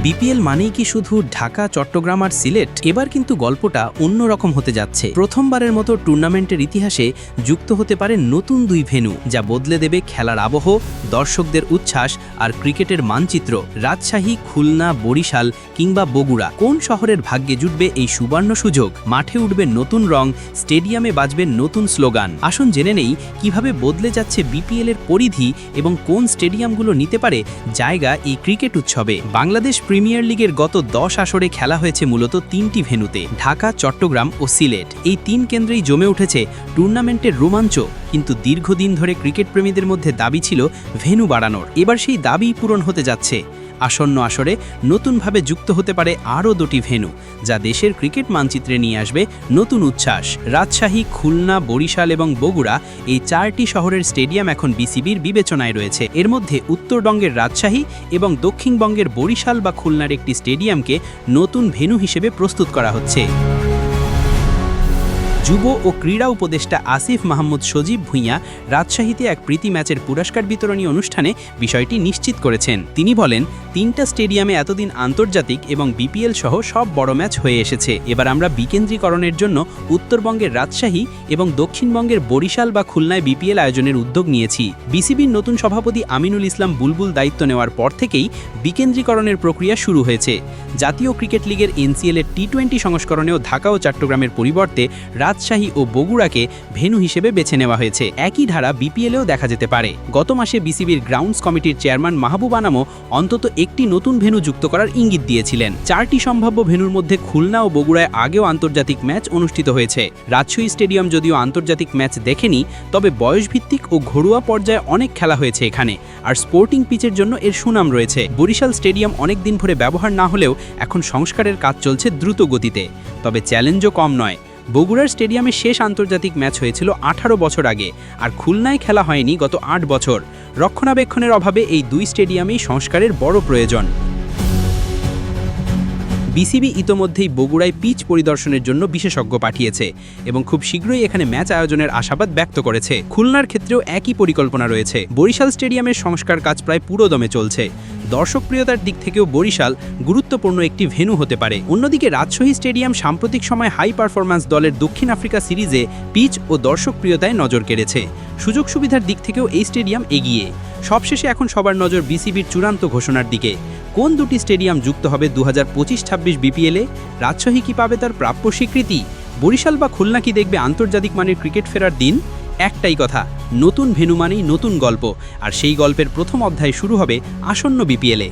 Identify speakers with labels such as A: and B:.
A: BPL মানেই কি শুধু ঢাকা, চট্টগ্রাম আর সিলেট? এবার কিন্তু গল্পটা অন্যরকম হতে যাচ্ছে। প্রথমবারের মতো টুর্নামেন্টের ইতিহাসে যুক্ত হতে পারে নতুন দুই ভেন্যু, যা বদলে দেবে খেলার আবহ, দর্শকদের উচ্ছ্বাস আর ক্রিকেটের মানচিত্র। রাজশাহী, খুলনা, বরিশাল কিংবা বগুড়া, কোন শহরের ভাগ্যে জুটবে এই সুবর্ণ সুযোগ? মাঠে উঠবে নতুন রং, স্টেডিয়ামে বাজবে নতুন স্লোগান। আসুন জেনে নেই কিভাবে বদলে যাচ্ছে বিপিএল এর পরিধি এবং কোন স্টেডিয়ামগুলো নিতে পারে জায়গা এই ক্রিকেট উৎসবে। বাংলাদেশ প্রিমিয়ার লিগের গত 10 আসরে খেলা হয়েছে মূলত 3টি ভেন্যুতে, ঢাকা, চট্টগ্রাম ও সিলেট। এই 3 কেন্দ্রেই জমে উঠেছে টুর্নামেন্টের রোমাঞ্চ। কিন্তু দীর্ঘদিন ধরে ক্রিকেট প্রেমীদের মধ্যে দাবি ছিল ভেন্যু বাড়ানোর। এবার সেই দাবি পূরণ হতে যাচ্ছে। আসন্ন আসরে নতুনভাবে যুক্ত হতে পারে আরও 2টি ভেন্যু, যা দেশের ক্রিকেট মানচিত্রে নিয়ে আসবে নতুন উচ্ছ্বাস। রাজশাহী, খুলনা, বরিশাল এবং বগুড়া, এই 4টি শহরের স্টেডিয়াম এখন বিসিবির বিবেচনায় রয়েছে। এর মধ্যে উত্তরবঙ্গের রাজশাহী এবং দক্ষিণবঙ্গের বরিশাল বা খুলনার একটি স্টেডিয়ামকে নতুন ভেন্যু হিসেবে প্রস্তুত করা হচ্ছে। যুব ও ক্রীড়া উপদেষ্টা আসিফ মাহমুদ সজীব ভুঁইয়া রাজশাহীতে এক প্রীতি ম্যাচের পুরস্কার বিতরণী অনুষ্ঠানে বিষয়টি নিশ্চিত করেছেন। তিনি বলেন, 3টা স্টেডিয়ামে এতদিন আন্তর্জাতিক এবং বিপিএল সহ সব বড় ম্যাচ হয়ে এসেছে। এবার আমরা বিকেন্দ্রীকরণের জন্য উত্তরবঙ্গের রাজশাহী এবং দক্ষিণবঙ্গের বরিশাল বা খুলনায় বিপিএল আয়োজনের উদ্যোগ নিয়েছি। বিসিবির নতুন সভাপতি আমিনুল ইসলাম বুলবুল দায়িত্ব নেওয়ার পর থেকেই বিকেন্দ্রীকরণের প্রক্রিয়া শুরু হয়েছে। জাতীয় ক্রিকেট লিগের এনসিএল এর টি20 সংস্করণেও ঢাকা ও চট্টগ্রামের পরিবর্তে রাজশাহী ও বগুড়াকে ভেন্যু হিসেবে বেছে নেওয়া হয়েছে। একই ধারা বিপিএলেও দেখা যেতে পারে। গত মাসে বিসিবির গ্রাউন্ডস কমিটির চেয়ারম্যান মাহবুব আনামও অন্তত একটি নতুন ভেন্যু যুক্ত করার ইঙ্গিত দিয়েছিলেন। 4টি সম্ভাব্য ভেন্যুর মধ্যে খুলনা ও বগুড়ায় আগেও আন্তর্জাতিক ম্যাচ অনুষ্ঠিত হয়েছে। রাজশাহী স্টেডিয়াম যদিও আন্তর্জাতিক ম্যাচ দেখেনি, তবে বয়সভিত্তিক ও ঘরোয়া পর্যায়ে অনেক খেলা হয়েছে এখানে, আর স্পোর্টিং পিচের জন্য এর সুনাম রয়েছে। বরিশাল স্টেডিয়াম অনেক দিন ধরে ব্যবহার না হলেও এখন সংস্কারের কাজ চলছে দ্রুত গতিতে। তবে চ্যালেঞ্জও কম নয়। বগুড়ার স্টেডিয়ামে শেষ আন্তর্জাতিক ম্যাচ হয়েছিল 18 বছর আগে, আর খুলনায় খেলা হয়নি গত 8 বছর। রক্ষণাবেক্ষণের অভাবে এই 2 স্টেডিয়ামেই সংস্কারের বড় প্রয়োজন। বিসিবি ইতোমধ্যেই বগুড়ায় পিচ পরিদর্শনের জন্য বিশেষজ্ঞ পাঠিয়েছে এবং খুব শীঘ্রই এখানে ম্যাচ আয়োজনের আশাবাদ ব্যক্ত করেছে। খুলনার ক্ষেত্রেও একই পরিকল্পনা রয়েছে। বরিশাল স্টেডিয়ামের সংস্কার কাজ প্রায় পুরোদমে চলছে। দর্শকপ্রিয়তার দিক থেকেও বরিশাল গুরুত্বপূর্ণ একটি ভেন্যু হতে পারে। অন্যদিকে রাজশাহী স্টেডিয়াম সাম্প্রতিক সময় হাই পারফরম্যান্স দলের দক্ষিণ আফ্রিকা সিরিজে পিচ ও দর্শকপ্রিয়তায় নজর কেড়েছে। সুযোগ সুবিধার দিক থেকেও এই স্টেডিয়াম এগিয়ে। সবশেষে এখন সবার নজর বিসিবির চূড়ান্ত ঘোষণার দিকে। কোন 2টি স্টেডিয়াম যুক্ত হবে 2025-26 বিপিএলে? রাজশাহী কি পাবে তার প্রাপ্য স্বীকৃতি? বরিশাল বা খুলনা কি দেখবে আন্তর্জাতিক মানের ক্রিকেট ফেরার দিন? একটাই কথা, নতুন ভেন্যু মানেই নতুন গল্প, আর সেই গল্পের প্রথম অধ্যায় শুরু হবে আসন্ন বিপিএলে।